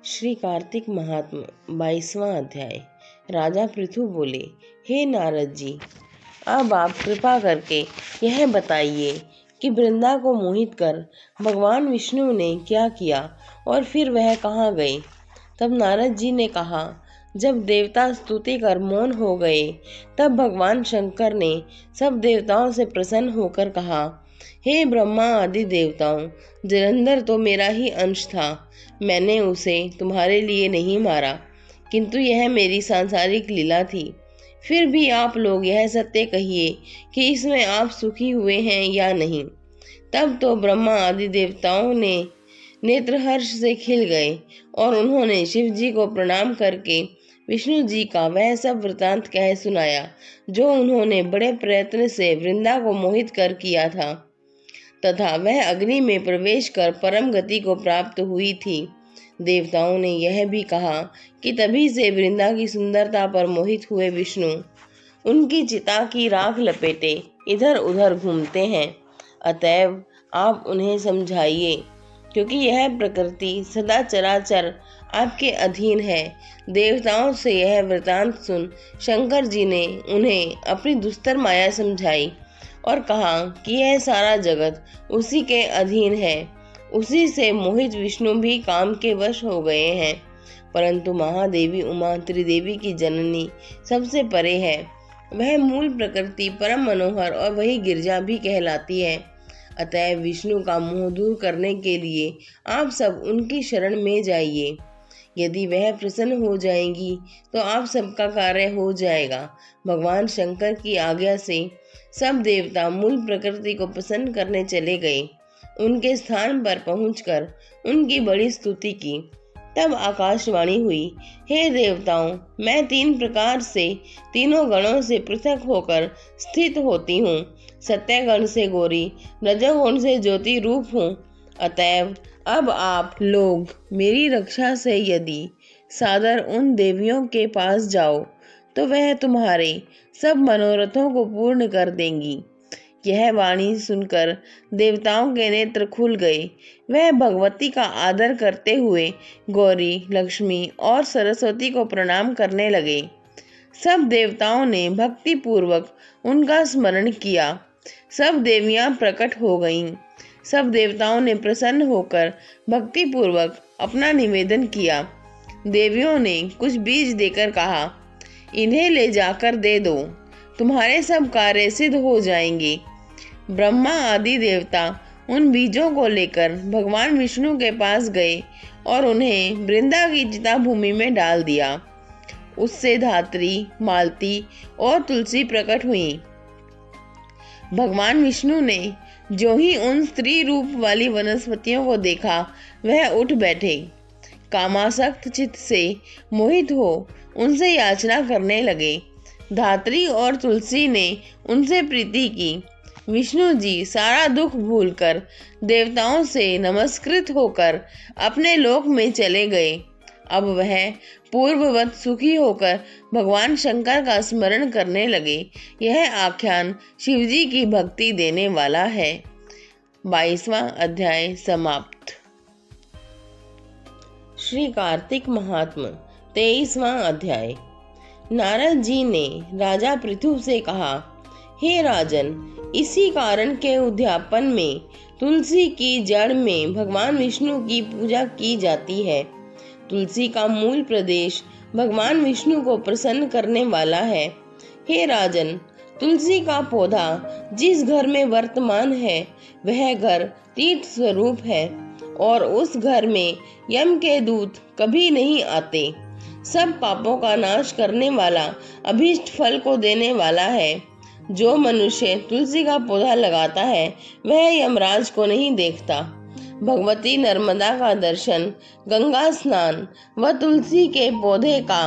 श्री कार्तिक महात्म 22वां अध्याय। राजा पृथु बोले, हे नारद जी, अब आप कृपा करके यह बताइए कि वृंदा को मोहित कर भगवान विष्णु ने क्या किया और फिर वह कहाँ गए। तब नारद जी ने कहा, जब देवता स्तुति कर मौन हो गए तब भगवान शंकर ने सब देवताओं से प्रसन्न होकर कहा, हे ब्रह्मा आदि देवताओं, जलंधर तो मेरा ही अंश था। मैंने उसे तुम्हारे लिए नहीं मारा, किंतु यह मेरी सांसारिक लीला थी। फिर भी आप लोग यह सत्य कहिए कि इसमें आप सुखी हुए हैं या नहीं। तब तो ब्रह्मा आदि देवताओं ने नेत्र हर्ष से खिल गए और उन्होंने शिव जी को प्रणाम करके विष्णु जी का वह सब वृतांत कह सुनाया जो उन्होंने बड़े प्रयत्न से वृंदा को मोहित कर किया था, तथा वह अग्नि में प्रवेश कर परम गति को प्राप्त हुई थी। देवताओं ने यह भी कहा कि तभी से वृंदा की सुंदरता पर मोहित हुए विष्णु उनकी चिता की राख लपेटे इधर उधर घूमते हैं। अतएव आप उन्हें समझाइए, क्योंकि यह प्रकृति सदा चराचर आपके अधीन है। देवताओं से यह वृतांत सुन शंकर जी ने उन्हें अपनी दुस्तर माया समझाई और कहा कि यह सारा जगत उसी के अधीन है। उसी से मोहित विष्णु भी काम के वश हो गए हैं, परंतु महादेवी उमा त्रिदेवी की जननी सबसे परे है। वह मूल प्रकृति परम मनोहर और वही गिरजा भी कहलाती है। अतएव विष्णु का मोह दूर करने के लिए आप सब उनकी शरण में जाइए। यदि वह प्रसन्न हो जाएंगी तो आप सबका कार्य हो जाएगा। भगवान शंकर की आज्ञा से सब देवता मूल प्रकृति को प्रसन्न करने चले गए। उनके स्थान पर पहुंचकर उनकी बड़ी स्तुति की। तब आकाशवाणी हुई, हे देवताओं, मैं 3 प्रकार से तीनों गणों से पृथक होकर स्थित होती हूँ। सत्यगण से गौरी, रजोगुण से ज्योति रूप हूँ। अतएव अब आप लोग मेरी रक्षा से यदि सादर उन देवियों के पास जाओ तो वह तुम्हारे सब मनोरथों को पूर्ण कर देंगी। यह वाणी सुनकर देवताओं के नेत्र खुल गए। वह भगवती का आदर करते हुए गौरी, लक्ष्मी और सरस्वती को प्रणाम करने लगे। सब देवताओं ने भक्ति पूर्वक उनका स्मरण किया। सब देवियां प्रकट हो गईं। सब देवताओं ने प्रसन्न होकर भक्ति पूर्वक अपना निवेदन किया। देवियों ने कुछ बीज देकर कहा, इन्हें ले जाकर दे दो, तुम्हारे सब कार्य सिद्ध हो जाएंगे। ब्रह्मा आदि देवता उन बीजों को लेकर भगवान विष्णु के पास गए और उन्हें वृंदा की चिता भूमि में डाल दिया। उससे धात्री, मालती और तुलसी प्रकट हुई। भगवान विष्णु ने जो ही उन स्त्री रूप वाली वनस्पतियों को देखा वह उठ बैठे। कामासक्त चित्त से मोहित हो उनसे याचना करने लगे। धात्री और तुलसी ने उनसे प्रीति की। विष्णु जी सारा दुख भूलकर देवताओं से नमस्कृत होकर अपने लोक में चले गए। अब वह पूर्ववत सुखी होकर भगवान शंकर का स्मरण करने लगे। यह आख्यान शिवजी की भक्ति देने वाला है। 22वां अध्याय समाप्त। श्री कार्तिक महात्म 23वां अध्याय। नारद जी ने राजा पृथु से कहा, हे राजन, इसी कारण के उद्यापन में तुलसी की जड़ में भगवान विष्णु की पूजा की जाती है। तुलसी का मूल प्रदेश भगवान विष्णु को प्रसन्न करने वाला है। हे राजन, तुलसी का पौधा जिस घर में वर्तमान है वह घर तीर्थ स्वरूप है और उस घर में यम के दूत कभी नहीं आते। सब पापों का नाश करने वाला, अभीष्ट फल को देने वाला है। जो मनुष्य तुलसी का पौधा लगाता है वह यमराज को नहीं देखता। भगवती नर्मदा का दर्शन, गंगा स्नान व तुलसी के पौधे का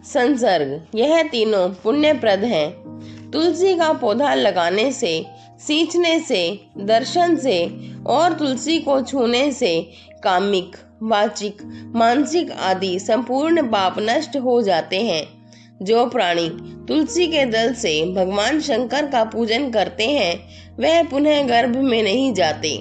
संसर्ग, यह तीनों पुण्यप्रद हैं। तुलसी का पौधा लगाने से, सींचने से, दर्शन से और तुलसी को छूने से कामिक, वाचिक, मानसिक आदि संपूर्ण पाप नष्ट हो जाते हैं। जो प्राणी तुलसी के दल से भगवान शंकर का पूजन करते हैं वह पुनः गर्भ में नहीं जाते।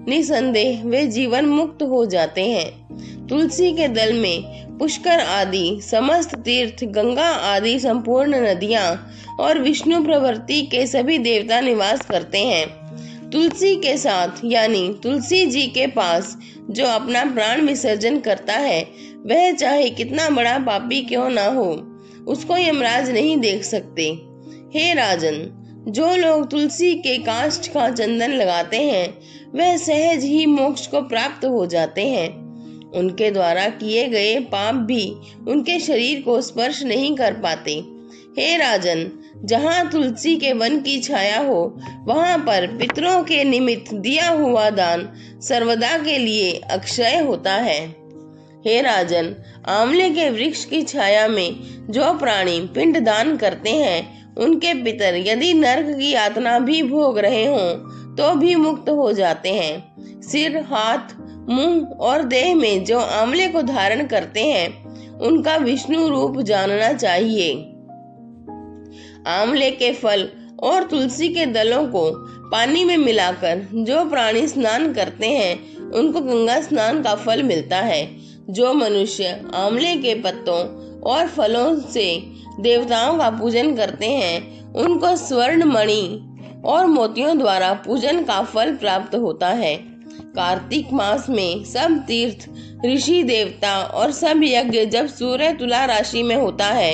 निसंदेह वे जीवन मुक्त हो जाते हैं। तुलसी के दल में पुष्कर आदि समस्त तीर्थ, गंगा आदि संपूर्ण नदियां और विष्णु प्रवृत्ति के सभी देवता निवास करते हैं। तुलसी के साथ यानी तुलसी जी के पास जो अपना प्राण विसर्जन करता है, वह चाहे कितना बड़ा पापी क्यों ना हो, उसको यमराज नहीं देख सकते। हे राजन, जो लोग तुलसी के काष्ठ का चंदन लगाते हैं, वह सहज ही मोक्ष को प्राप्त हो जाते हैं। उनके द्वारा किए गए पाप भी उनके शरीर को स्पर्श नहीं कर पाते। हे राजन, जहाँ तुलसी के वन की छाया हो, वहाँ पर पितरों के निमित्त दिया हुआ दान सर्वदा के लिए अक्षय होता है। हे राजन, आंवले के वृक्ष की छाया में जो प्राणी पिंड दान करते हैं, उनके पितर यदि नरक की यातना भी भोग रहे हों तो भी मुक्त हो जाते हैं। सिर, हाथ, मुंह और देह में जो आंवले को धारण करते हैं, उनका विष्णु रूप जानना चाहिए। आंवले के फल और तुलसी के दलों को पानी में मिलाकर जो प्राणी स्नान करते हैं, उनको गंगा स्नान का फल मिलता है। जो मनुष्य आंवले के पत्तों और फलों से देवताओं का पूजन करते हैं, उनको स्वर्ण मणि और मोतियों द्वारा पूजन का फल प्राप्त होता है। कार्तिक मास में सब तीर्थ, ऋषि, देवता और सब यज्ञ जब सूर्य तुला राशि में होता है,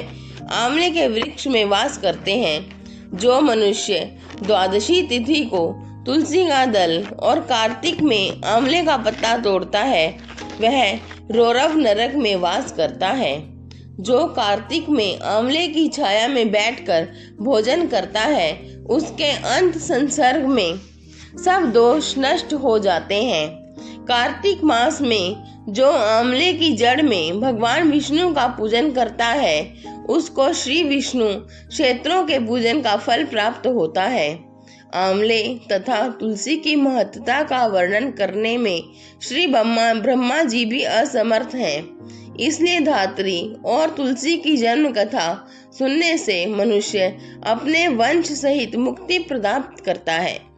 आंवले के वृक्ष में वास करते हैं। जो मनुष्य द्वादशी तिथि को तुलसी का दल और कार्तिक में आंवले का पत्ता तोड़ता है, वह रौरव नरक में वास करता है। जो कार्तिक में आंवले की छाया में बैठकर भोजन करता है, उसके अंत संसर्ग में सब दोष नष्ट हो जाते हैं। कार्तिक मास में जो आंवले की जड़ में भगवान विष्णु का पूजन करता है, उसको श्री विष्णु क्षेत्रों के पूजन का फल प्राप्त होता है। आंवले तथा तुलसी की महत्ता का वर्णन करने में श्री ब्रह्मा जी भी असमर्थ हैं। इसलिए धात्री और तुलसी की जन्म कथा सुनने से मनुष्य अपने वंश सहित मुक्ति प्राप्त करता है।